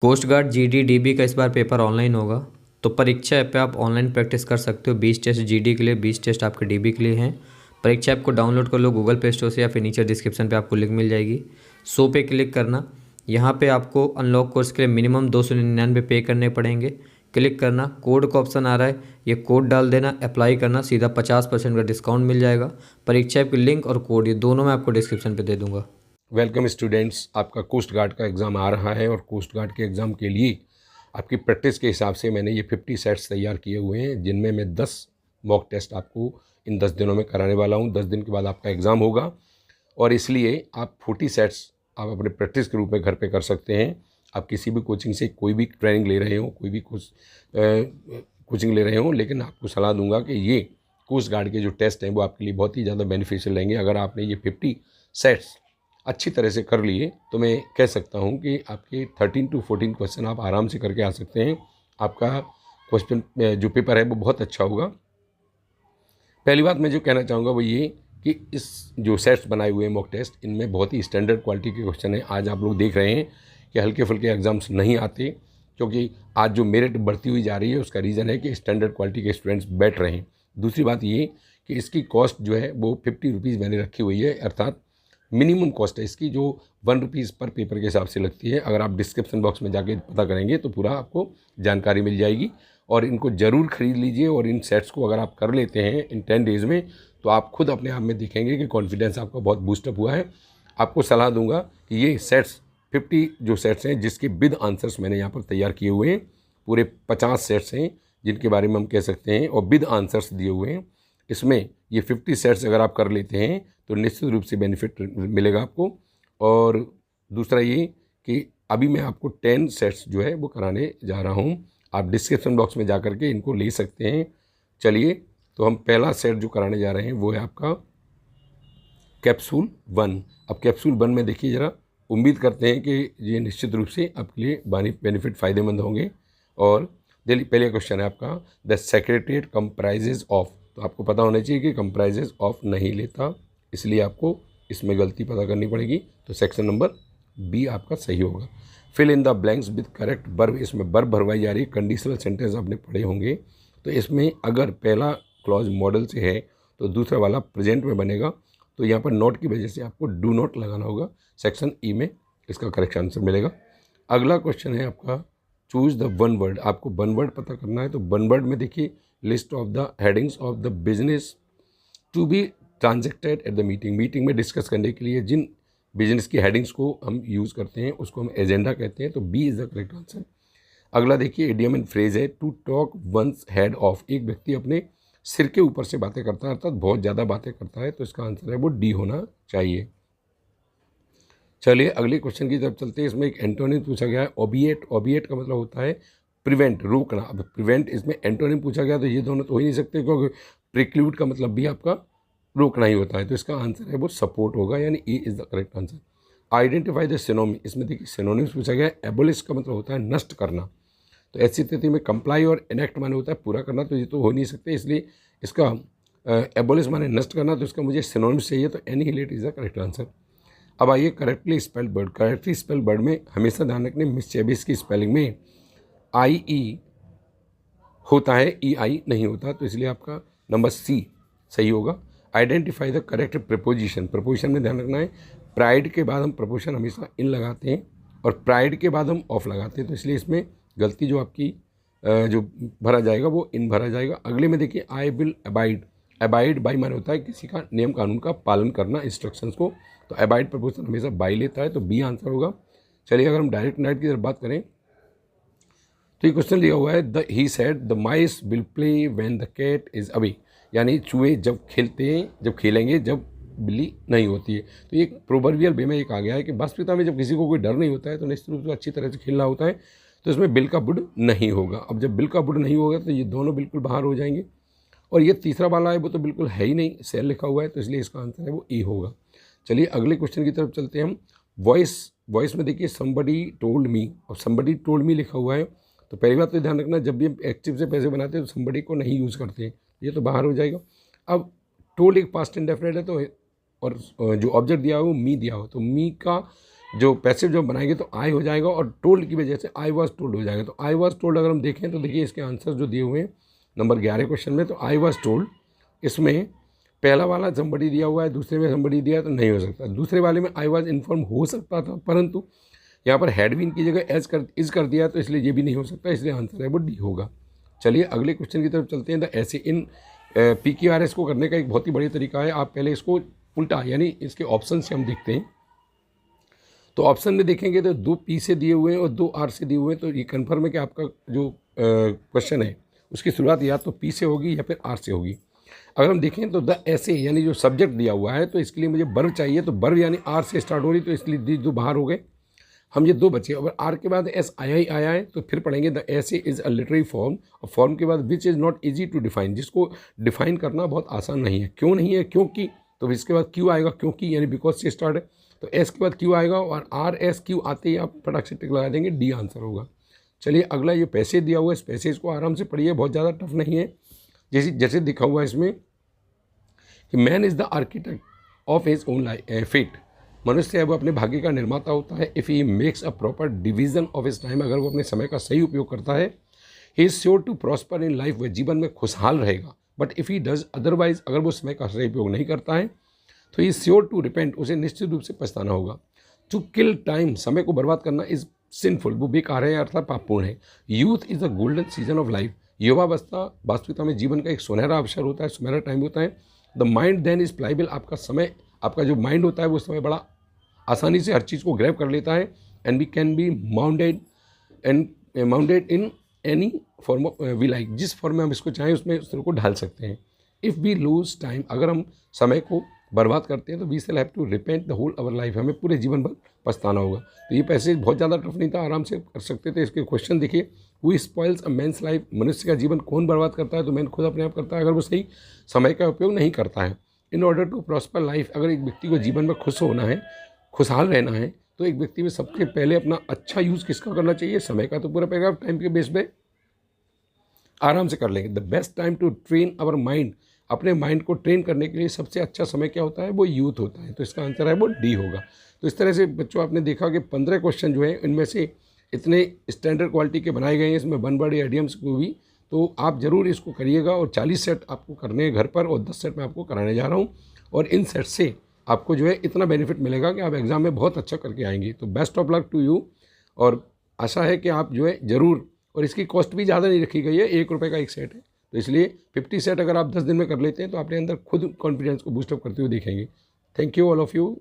Coast guard GD dB का इस बार paper online होगा। तो परीक्षा ऐप पे आप ऑनलाइन प्रैक्टिस कर सकते हो। 20 टेस्ट जीडी के लिए, 20 टेस्ट आपके डीबी के लिए हैं। परीक्षा ऐप को डाउनलोड कर लो गूगल प्ले स्टोर से या फिर नीचे डिस्क्रिप्शन पे आपको लिंक मिल जाएगी। सो पे क्लिक करना। यहाँ पे आपको अनलॉक कोर्स के लिए मिनिमम 299 पे करने पड़ेंगे। क्लिक करना, कोड का ऑप्शन आ रहा है, ये कोड डाल देना, अप्लाई करना, सीधा 50% का डिस्काउंट मिल जाएगा। परीक्षा ऐप की लिंक और कोड ये दोनों मैं आपको डिस्क्रिप्शन पे दे दूंगा। वेलकम स्टूडेंट्स, आपका कोस्ट गार्ड का एग्ज़ाम आ रहा है और कोस्ट गार्ड के एग्ज़ाम के लिए आपकी प्रैक्टिस के हिसाब से मैंने ये 50 सेट्स तैयार किए हुए हैं, जिनमें मैं 10 मॉक टेस्ट आपको इन 10 दिनों में कराने वाला हूँ। 10 दिन के बाद आपका एग्ज़ाम होगा और इसलिए आप 40 सेट्स आप अपने प्रैक्टिस के रूप में घर पे कर सकते हैं। आप किसी भी कोचिंग से कोई भी ट्रेनिंग ले रहे हो, कोई भी कोचिंग ले रहे हो, लेकिन आपको सलाह दूंगा कि ये कोस्ट गार्ड के जो टेस्ट हैं वो आपके लिए बहुत ही ज़्यादा बेनिफिशियल रहेंगे। अगर आपने ये 50 सेट्स अच्छी तरह से कर लिए तो मैं कह सकता हूं कि आपके 13 to 14 क्वेश्चन आप आराम से करके आ सकते हैं। आपका क्वेश्चन जो पेपर है वो बहुत अच्छा होगा। पहली बात मैं जो कहना चाहूँगा वो ये कि इस जो सेट्स बनाए हुए हैं मॉक टेस्ट, इनमें बहुत ही स्टैंडर्ड क्वालिटी के क्वेश्चन हैं। आज आप लोग देख रहे हैं कि हल्के फुल्के एग्जाम्स नहीं आते, क्योंकि आज जो मेरिट बढ़ती हुई जा रही है उसका रीज़न है कि स्टैंडर्ड क्वालिटी के स्टूडेंट्स बैठ रहे हैं। दूसरी बात ये कि इसकी कॉस्ट जो है वो 50 रुपीज़ मैंने रखी हुई है, अर्थात मिनिमम कॉस्ट है इसकी, जो 1 रुपीज़ पर पेपर के हिसाब से लगती है। अगर आप डिस्क्रिप्शन बॉक्स में जाके पता करेंगे तो पूरा आपको जानकारी मिल जाएगी और इनको ज़रूर ख़रीद लीजिए। और इन सेट्स को अगर आप कर लेते हैं इन 10 डेज़ में तो आप खुद अपने आप में देखेंगे कि कॉन्फिडेंस आपका बहुत बूस्टअप हुआ है। आपको सलाह दूंगा कि ये सेट्स 50 जो सेट्स हैं जिसके विद आंसर्स मैंने यहाँ पर तैयार किए हुए हैं, पूरे 50 सेट्स हैं जिनके बारे में हम कह सकते हैं और विद आंसर्स दिए हुए हैं। इसमें ये 50 सेट्स अगर आप कर लेते हैं तो निश्चित रूप से बेनिफिट मिलेगा आपको। और दूसरा ये कि अभी मैं आपको 10 सेट्स जो है वो कराने जा रहा हूँ। आप डिस्क्रिप्शन बॉक्स में जा कर के इनको ले सकते हैं। चलिए, तो हम पहला सेट जो कराने जा रहे हैं वो है आपका कैप्सूल 1। अब कैप्सूल 1 में देखिए ज़रा, उम्मीद करते हैं कि ये निश्चित रूप से आपके लिए बेनिफिट फ़ायदेमंद होंगे। और पहले क्वेश्चन है आपका, द सेक्रेटरीट कंप्राइजेज ऑफ। तो आपको पता होना चाहिए कि कंप्राइजेज ऑफ नहीं लेता, इसलिए आपको इसमें गलती पता करनी पड़ेगी। तो सेक्शन नंबर बी आपका सही होगा। Fill in the blanks with correct verb. इसमें वर्ब भरवाई जा रही है। कंडीशनल सेंटेंस आपने पढ़े होंगे, तो इसमें अगर पहला क्लॉज मॉडल से है तो दूसरा वाला प्रेजेंट में बनेगा। तो यहाँ पर नोट की वजह से आपको डू नॉट लगाना होगा। सेक्शन ई में इसका करेक्ट आंसर मिलेगा। अगला क्वेश्चन है आपका, चूज द वन वर्ड। आपको वन वर्ड पता करना है। तो वन वर्ड में देखिए, list of the headings of the business to be transacted at the meeting. Meeting में डिस्कस करने के लिए जिन बिजनेस की हेडिंग्स को हम यूज़ करते हैं उसको हम एजेंडा कहते हैं। तो B is the correct answer. अगला देखिए, इडियम एंड फ्रेज है, to talk one's head off. एक व्यक्ति अपने सिर के ऊपर से बातें करता है, अर्थात बहुत ज़्यादा बातें करता है, तो इसका आंसर है वो डी होना चाहिए। चलिए अगले क्वेश्चन की तरफ चलते हैं। इसमें एक एंटोनिम पूछा गया है, ओबिएट। ओबिएट का मतलब होता है प्रिवेंट, रोकना। अब प्रिवेंट इसमें एंटोनिम पूछा गया तो ये दोनों तो हो ही नहीं सकते, क्योंकि प्रिक्लूड का मतलब भी आपका रोकना ही होता है। तो इसका आंसर है वो सपोर्ट होगा, यानी A is the correct answer. Identify the synonym. इसमें देखिए सिनोनिम्स पूछा गया है। एबोलिश का मतलब होता है नष्ट करना। तो ऐसी स्थिति में कंप्लाई और इनेक्ट माने होता है पूरा करना, तो ये तो हो नहीं सकते, इसलिए इसका एबोलिश माने नष्ट करना, तो इसका मुझे सिनोनिम्स चाहिए। तो annihilate is the correct answer. अब आइए correctly spelled word. Correctly spelled word में हमेशा ध्यान रखने, मिसचेबिस की स्पेलिंग में आई ई होता है, ई आई नहीं होता, तो इसलिए आपका नंबर सी सही होगा। Identify the correct preposition. Preposition में ध्यान रखना है, प्राइड के बाद हम प्रपोजिशन हमेशा इन लगाते हैं और प्राइड के बाद हम ऑफ लगाते हैं, तो इसलिए इसमें गलती जो आपकी जो भरा जाएगा वो इन भरा जाएगा। अगले में देखिए, I will abide. Abide by माने होता है किसी का नियम कानून का पालन करना, इंस्ट्रक्शंस को, तो अबाइड प्रपोजिशन हमेशा बाई लेता है, तो बी आंसर होगा। चलिए अगर हम डायरेक्ट नाइट की तरफ बात करें तो ये क्वेश्चन दिया हुआ है, the he said the mice will play when the cat is away. यानी चूहे जब खेलते हैं, जब खेलेंगे जब बिल्ली नहीं होती है। तो ये प्रोवर्बियल वे में एक आ गया है कि वास्तविकता में जब किसी को कोई डर नहीं होता है तो निश्चित रूप से अच्छी तरह से खेलना होता है, तो इसमें बिल का बुड नहीं होगा। अब जब बिल का बुड नहीं होगा तो ये दोनों बिल्कुल बाहर हो जाएंगे। और ये तीसरा वाला है वो तो बिल्कुल है ही नहीं, सेल लिखा हुआ है, तो इसलिए इसका आंसर है वो ई होगा। चलिए अगले क्वेश्चन की तरफ चलते हैं हम। वॉइस में देखिए, समबडी टोल्ड मी, और समबडी टोल्ड मी लिखा हुआ है। तो पहली बात तो ध्यान रखना, जब भी हम एक्टिव से पैसे बनाते हैं तो समबडी को नहीं यूज़ करते हैं, ये तो बाहर हो जाएगा। अब टोल्ड एक पास्ट इंडेफिनिट है, तो और जो ऑब्जेक्ट दिया हो वो मी दिया हो, तो मी का जो पैसिव जब बनाएंगे तो आई हो जाएगा और टोल्ड की वजह से आई वॉज टोल्ड हो जाएगा। तो आई वॉज टोल्ड अगर हम देखें तो देखिए इसके आंसर जो दिए हुए हैं नंबर 11 क्वेश्चन में, तो आई वॉज टोल्ड इसमें पहला वाला somebody दिया हुआ है, दूसरे में somebody दिया है तो नहीं हो सकता। दूसरे वाले में आई वॉज इन्फॉर्म हो सकता था, परंतु यहाँ पर हैड बीन की जगह इज कर दिया, तो इसलिए ये भी नहीं हो सकता, इसलिए आंसर है वो डी होगा। चलिए अगले क्वेश्चन की तरफ चलते हैं। द ऐसे इन PQRS को करने का एक बहुत ही बढ़िया तरीका है, आप पहले इसको उल्टा यानी इसके ऑप्शन से हम देखते हैं। तो ऑप्शन में देखेंगे तो 2 P से दिए हुए हैं और 2 R से दिए हुए हैं, तो ये कन्फर्म है कि आपका जो क्वेश्चन है उसकी शुरुआत या तो P से होगी या फिर R से होगी। अगर हम देखें तो द ऐसे यानी जो सब्जेक्ट दिया हुआ है, तो इसके लिए मुझे वर्ब चाहिए, तो वर्ब यानी R से स्टार्ट हो रही, तो इसलिए जो बाहर हो गए हम, ये 2 बचे। अगर R के बाद S आया है तो फिर पढ़ेंगे the essay is a literary form, और फॉर्म के बाद which is not easy to define, जिसको डिफाइन करना बहुत आसान नहीं है। क्यों नहीं है? क्योंकि, तो इसके बाद क्यों आएगा, क्योंकि यानी बिकॉज से स्टार्ट है, तो एस के बाद क्यों आएगा, और RSQ आते ही आप फटाक से टिक लगा देंगे, डी आंसर होगा। चलिए अगला, ये पैसेज दिया हुआ है, इस पैसेज को आराम से पढ़िए, बहुत ज़्यादा टफ नहीं है। जैसे दिखा हुआ है इसमें कि man is the architect of his own fate, मनुष्य है वो अपने भाग्य का निर्माता होता है। If he makes a proper division of his time, अगर वो अपने समय का सही उपयोग करता है, he is sure to prosper in life, वह जीवन में खुशहाल रहेगा। But if he does otherwise, अगर वो समय का सही उपयोग नहीं करता है तो he is sure to repent, उसे निश्चित रूप से पछताना होगा। टू किल टाइम, समय को बर्बाद करना, इज़ सिंफुल, वो बेकार है अर्थात पापपूर्ण है। Youth is the golden season of life, युवावस्था वास्तविकता में जीवन का एक सुनहरा अवसर होता है, सुनहरा टाइम होता है। The mind then is pliable, आपका समय, आपका जो माइंड होता है वो समय बड़ा आसानी से हर चीज़ को ग्रैब कर लेता है। And we can be mounted in any form of we like, जिस फॉर्म में हम इसको चाहें उसमें उस तरह को ढाल सकते हैं। इफ़ वी लूज टाइम, अगर हम समय को बर्बाद करते हैं तो we shall have to repent the whole our life, हमें पूरे जीवन भर पछताना होगा। तो ये पैसेज बहुत ज़्यादा टफ नहीं था, आराम से कर सकते थे। इसके क्वेश्चन देखिए, who spoils a man's life, मनुष्य का जीवन कौन बर्बाद करता है, तो मैन खुद अपने आप करता है अगर वो सही समय का उपयोग नहीं करता है। In order to prosper life, अगर एक व्यक्ति को जीवन में खुश होना है, खुशहाल रहना है, तो एक व्यक्ति में सबसे पहले अपना अच्छा यूज़ किसका करना चाहिए, समय का। तो पूरा पैराग्राफ टाइम के बेस पे आराम से कर लेंगे। The best time to train our mind, अपने माइंड को ट्रेन करने के लिए सबसे अच्छा समय क्या होता है, वो यूथ होता है, तो इसका आंसर है वो डी होगा। तो इस तरह से बच्चों आपने देखा कि 15 क्वेश्चन जो हैं इनमें से इतने स्टैंडर्ड क्वालिटी के बनाए गए हैं, इसमें 1 वर्ड एडियम्स को भी, तो आप ज़रूर इसको करिएगा। और 40 सेट आपको करने हैं घर पर, और 10 सेट मैं आपको कराने जा रहा हूँ, और इन सेट से आपको जो है इतना बेनिफिट मिलेगा कि आप एग्ज़ाम में बहुत अच्छा करके आएंगे। तो best of luck to you, और आशा है कि आप जो है ज़रूर, और इसकी कॉस्ट भी ज़्यादा नहीं रखी गई है, ₹1 का एक सेट है, तो इसलिए 50 सेट अगर आप 10 दिन में कर लेते हैं तो अपने अंदर खुद कॉन्फिडेंस को बूस्टअप करते हुए देखेंगे। Thank you all of you.